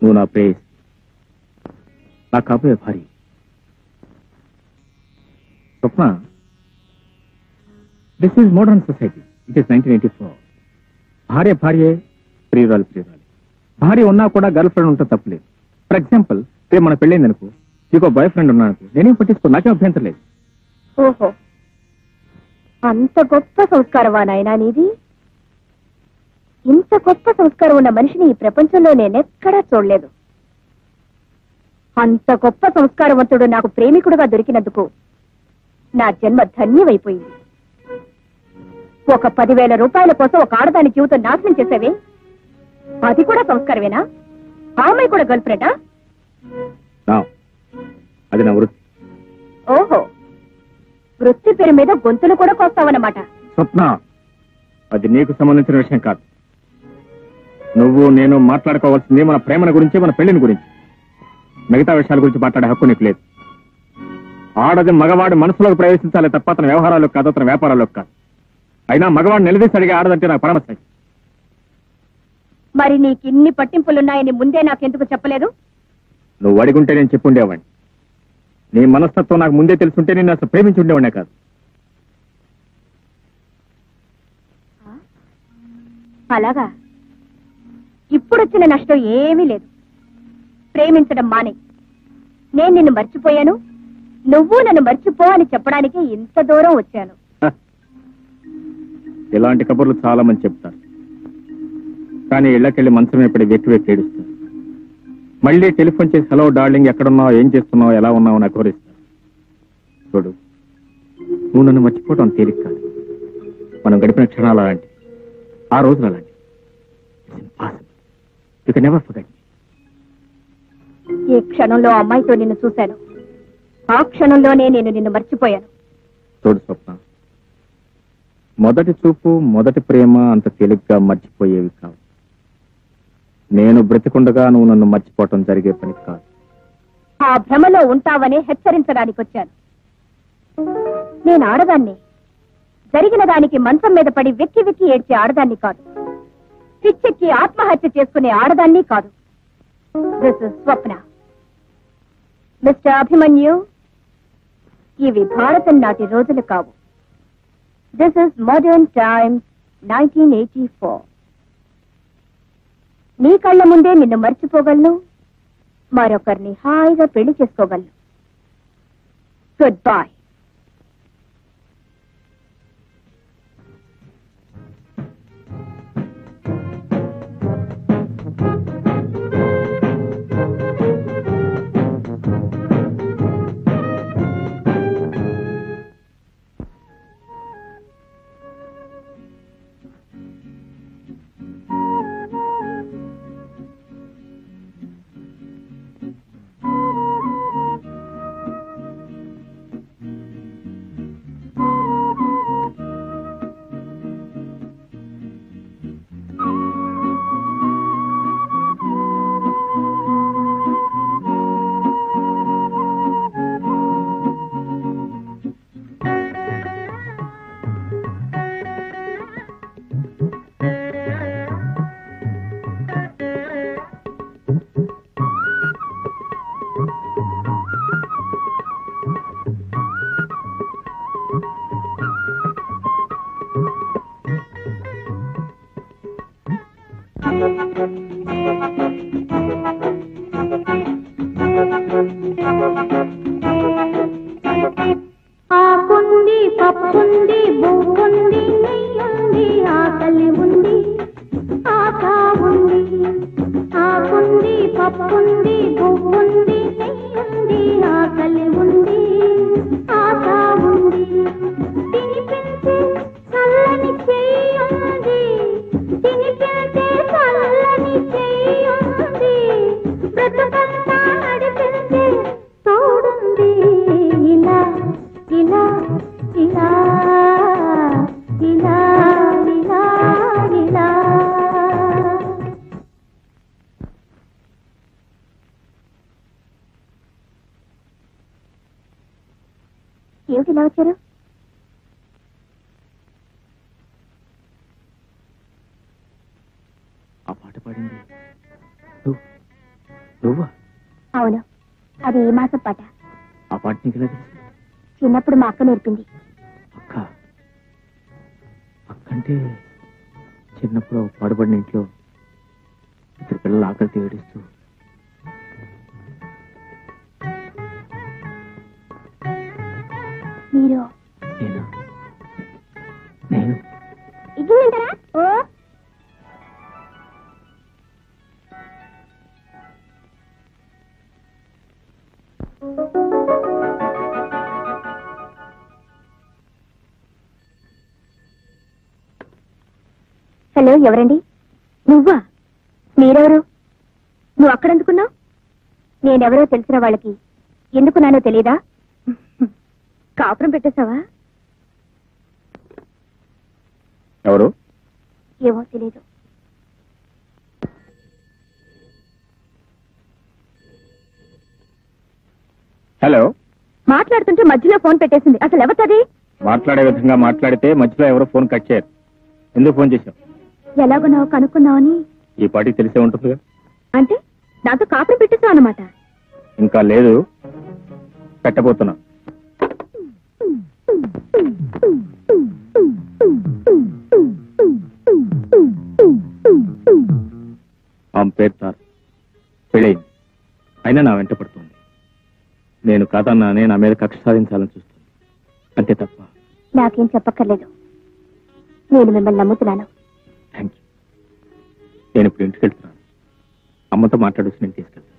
నువ్వు నా ప్రేయస్, నా కాబోయే భార్య. Swapna, this is modern society. It is 1984. భార్య భార్యే, ప్రియురాలు ప్రియురాలి. భార్య ఉన్నా కూడా గర్ల్ ఫ్రెండ్ ఉంటే తప్పలేదు. ఫర్ ఎగ్జాంపుల్, రేపు మన పెళ్ళైంది అనుకో, నీకు బాయ్ ఫ్రెండ్ ఉన్నానుకో, నేనేం పట్టించుకో, నాకేం అభ్యంతరం లేదు. ఓహో, అంత గొప్ప సంస్కారమా నాయనా నీది? ఇంత గొప్ప సంస్కారం ఉన్న మనిషిని ఈ ప్రపంచంలో నేనెక్కడా చూడలేదు. అంత గొప్ప సంస్కారవంతుడు నాకు ప్రేమికుడుగా దొరికినందుకు నా జన్మ ధన్యమైపోయింది. ఒక 10,000 రూపాయల కోసం ఒక ఆడదాని జీవితం నాశనం చేసేవే, అది కూడా సంస్కారమేనా? ఆమె కూడా గర్ల్ ఫ్రెండా? అది నా వృత్తి. ఓహో, వృత్తి పేరు మీద గొంతులు కూడా కోస్తావన్నమాట. స్వప్న, అది నీకు సంబంధించిన విషయం కాదు. నువ్వు నేను మాట్లాడుకోవాల్సింది మన ప్రేమల గురించి, మన పెళ్లిని గురించి. మిగతా విషయాల గురించి మాట్లాడే హక్కు నీకు లేదు. ఆడది మగవాడి మనసులోకి ప్రవేశించాలి తప్ప అతని వ్యవహారాలకు కాదు, అతని వ్యాపారాలకు కాదు. అయినా మగవాడు నిలదీసి అడిగే ఆడదంటే నాకు పరమస్థాయి. మరి నీకు ఇన్ని పట్టింపులున్నాయని ముందే నాకెందుకు చెప్పలేదు? నువ్వు అడిగుంటే నేను చెప్పుండేవాడిని. నీ మనస్తత్వం నాకు ముందే తెలుసుంటే నేను అసలు ప్రేమించి ఉండేవాడినే కాదు. అలాగా? ఇప్పుడొచ్చిన నష్టం ఏమీ లేదు. ప్రేమించడం మానే. నేను నిన్ను మర్చిపోయాను, నువ్వు నన్ను మర్చిపో అని చెప్పడానికి ఇంత దూరం వచ్చాను. ఇలాంటి కబుర్లు చాలా మంది చెప్తారు, కానీ ఇళ్లకెళ్ళి మంచమే పడి వెక్కి వెక్కి ఏడుస్తారు. మళ్ళీ టెలిఫోన్ చేసి హలో డార్లింగ్, ఎక్కడున్నావు, ఏం చేస్తున్నావు, ఎలా ఉన్నావు నాకు కోరిస్తారు. చూడు, నువ్వు నన్ను మర్చిపోవడం తేలిక కాదు. మనం గడిపిన క్షణాలు అలాంటి, ఆ రోజులు అలాంటి. You can never forget. ఏ క్షణంలో అమ్మాయితో నిన్ను చూశాను, ఆ క్షణంలోనే నేను నిన్ను మర్చిపోయాను. చూడు స్వప్న, మొదటి చూపు, మొదటి ప్రేమ అంత తేలిగ్గా మర్చిపోయేవి కావు. నేను బ్రతికుండగా నువ్వు నన్ను మర్చిపోవటం జరిగే పని కాదు. ఆ భ్రమలో ఉంటావని హెచ్చరించడానికి వచ్చాను. నేను ఆడదాన్ని, జరిగిన దానికి మంచం మీద పడి వెక్కి వెక్కి ఏడ్చే ఆడదాన్ని కాదు. పిచ్చెక్కి ఆత్మహత్య చేసుకునే ఆడదాన్ని కాదు. This is Swapna. Mister Abhimanyu, ఇవి భారతం నాటి రోజులు కావు. This is modern times 1984. నీ కళ్ళ ముందే నిన్ను మర్చిపోగలను, మరొకరిని హాయిగా పెళ్లి చేసుకోగలను. Good bye. ఆకుంది, పప్పుంది, బువ్వుంది, నెయ్యుంది, ఆకలి ఉంది, ఆశ ఉంది. ఆకుంది, పప్పుంది, బువ్వుంది, నెయ్యుంది, ఆకలి ఉంది, ఆశ ఉంది. తినిపించే చల్లని చెయ్యుంది, తినిపించే చల్లని చెయ్యుంది, బ్రతుకంతా నడిపించే తోడుంది. ఇలా ఇలా ఇలా ఇలా ఇలా ఇలా. ఏమిటి ఇలా వచ్చారు? ఆ పాట పాడింది నువ్వా? అవును, అది ఈ మాసం పాట. ఆ పాట నీకు ఎలా తెలుసు? చిన్నప్పుడు మా అక్క నేర్పింది. అక్క అక్కంటే చిన్నప్పుడు పాడుపడిన ఇంట్లో ఇద్దరు పిల్లలు ఆకలితో ఏడుస్తూ మీరు నేనా? నేను ఇడ్లీ తింటారా? ఓ హలో, ఎవరండి? నువ్వా? మీరెవరు? నువ్వు అక్కడెందుకున్నావు? నేనెవరో తెలిసిన వాళ్ళకి ఎందుకున్నానో తెలీదా? కాపురం పెట్టేశావా? ఎవరు? ఏమో తెలీదు. హలో. మాట్లాడుతుంటే మధ్యలో ఫోన్ పెట్టేసింది. అసలు ఎవరిది? మాట్లాడే విధంగా మాట్లాడితే మధ్యలో ఎవరో ఫోన్ కట్ చేయరు. ఎందుకు ఫోన్ చేశావు? ఎలాగున్నావు కనుక్కున్నావని. ఈ పాటికి తెలిసే ఉంటుందిగా. అంటే నాతో కాపురం పెట్టేశావు అన్నమాట? ఇంకా లేదు, పెట్టబోతున్నా. ఆమె పేరు తారు. పెళ్ళయింది, అయినా నా వెంట పడుతుంది. నేను కాదన్నానే నా మీద కక్ష సాధించాలని చూస్తుంది. అంతే తప్ప. నాకేం చెప్పక్కర్లేదు, నేను మిమ్మల్ని నమ్ముతున్నాను. Thank you. నేను ఇప్పుడు ఇంటికి వెళ్తున్నాను. అమ్మతో మాట్లాడొచ్చి నేను తీసుకెళ్తాను.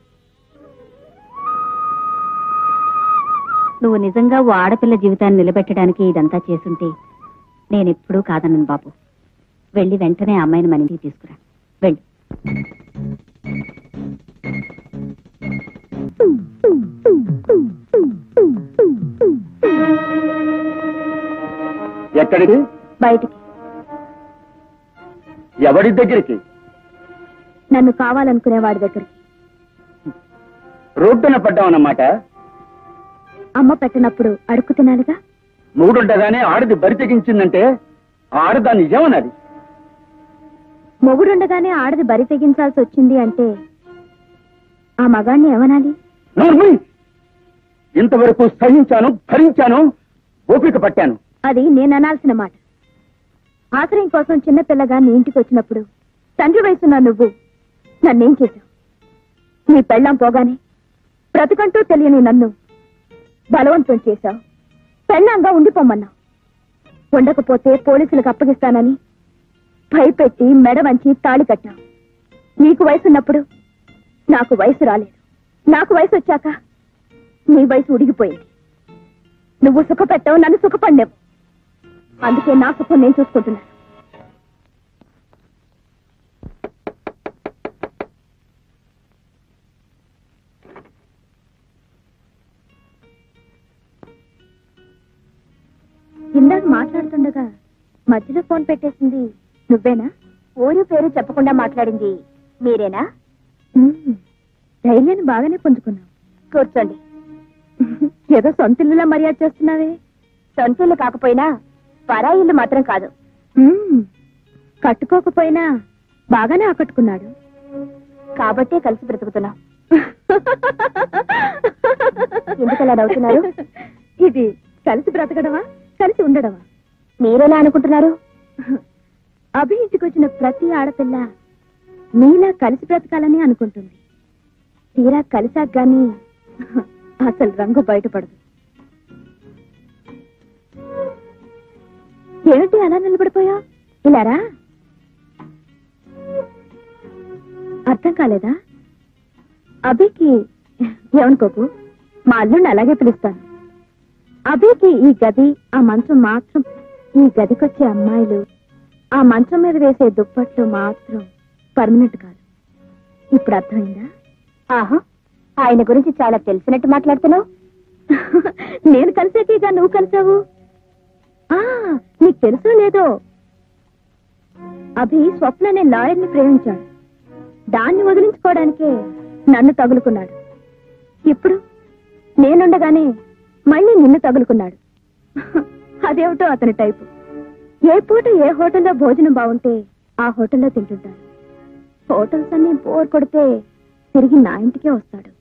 నువ్వు నిజంగా ఓ ఆడపిల్ల జీవితాన్ని నిలబెట్టడానికి ఇదంతా చేసుంటే నేనెప్పుడూ కాదన్నాను బాబు. వెళ్ళి వెంటనే ఆ అమ్మాయిని మన ఇంటికి తీసుకురా. వెళ్ళు. ఎక్కడికి? బయటికి. ఎవరి దగ్గరికి? నన్ను కావాలనుకునే వాడి దగ్గరికి. రోడ్డున పడ్డామన్నమాట. అమ్మ పెట్టినప్పుడు అడుక్కు తినాలిగా. మూడుండగానే ఆడది బరి తెగించిందంటే ఆడదాన్ని ఏమన్నది? మొగుడుండగానే ఆడది బరి తెగించాల్సి వచ్చింది అంటే ఆ మగాణ్ణి ఏమనాలి? ఇంతవరకు సహించాను, భరించాను, ఓపిక పట్టాను. అది నేను అనాల్సిన మాట. ఆశ్రయం కోసం చిన్నపిల్లగా నీ ఇంటికి వచ్చినప్పుడు తండ్రి వయసున్న నువ్వు నన్నేం చేశావు? నీ పెళ్ళాం పోగానే బ్రతుకంటూ తెలియని నన్ను బలవంతం చేశావు. పెళ్ళాంగా ఉండిపోమన్నావు. ఉండకపోతే పోలీసులకు అప్పగిస్తానని భయపెట్టి మెడ వంచి తాళి కట్టావు. నీకు వయసున్నప్పుడు నాకు వయసు రాలేదు. నాకు వయసు వచ్చాక నీ వయసు ఉడిగిపోయింది. నువ్వు సుఖపెట్టావు, నన్ను సుఖపడ్డావు. అందుకే నా సుఖం నేను చూసుకుంటున్నాను. ఇందాక మాట్లాడుతుండగా మధ్యలో ఫోన్ పెట్టేసింది నువ్వేనా? ఊరి పేరు చెప్పకుండా మాట్లాడింది మీరేనా? ధైర్యాన్ని బాగానే పుంజుకున్నావు. కూర్చోండి. ఏదో సొంతిల్లులా మర్యాద చేస్తున్నావే. సొంతిల్లు కాకపోయినా పరాయిల్లు మాత్రం కాదు. కట్టుకోకపోయినా బాగానే ఆకట్టుకున్నాడు కాబట్టే కలిసి బ్రతుకుతున్నాం. ఎందుకలా నవ్వుతున్నారు? ఇది కలిసి బ్రతకడమా, కలిసి ఉండడమా? మీరెలా అనుకుంటున్నారు? అభి ఇంటికి వచ్చిన ప్రతి ఆడపిల్ల నీలా కలిసి బ్రతకాలని అనుకుంటుంది. తీరా కలిసాక గాని అసలు రంగు బయటపడదు. ఏమిటి అలా నిలబడిపోయా? ఇలారా? అర్థం కాలేదా? అభికి ఏమనుకోకు, మా అల్లుడిని అలాగే పిలుస్తాను. అభికి ఈ గది, ఆ మంచం మాత్రం, ఈ గదికొచ్చే అమ్మాయిలు, ఆ మంచం మీద వేసే దుప్పట్లు మాత్రం పర్మనెంట్ కాదు. ఇప్పుడు అర్థమైందా? ఆహా, ఆయన గురించి చాలా తెలిసినట్టు మాట్లాడుతున్నావు. నేను కలిసేకేగా నువ్వు కలిసావు. నీకు తెలుసో లేదో, అభి స్వప్న అనే లాయర్ని ప్రేమించాడు. దాన్ని వదిలించుకోవడానికే నన్ను తగులుకున్నాడు. ఇప్పుడు నేనుండగానే మళ్ళీ నిన్ను తగులుకున్నాడు. అదేమిటో అతని టైపు. ఏ పూట ఏ హోటల్లో భోజనం బాగుంటే ఆ హోటల్లో తింటుంటారు. హోటల్స్ అన్ని బోర్ కొడితే తిరిగి నా ఇంటికే వస్తాడు.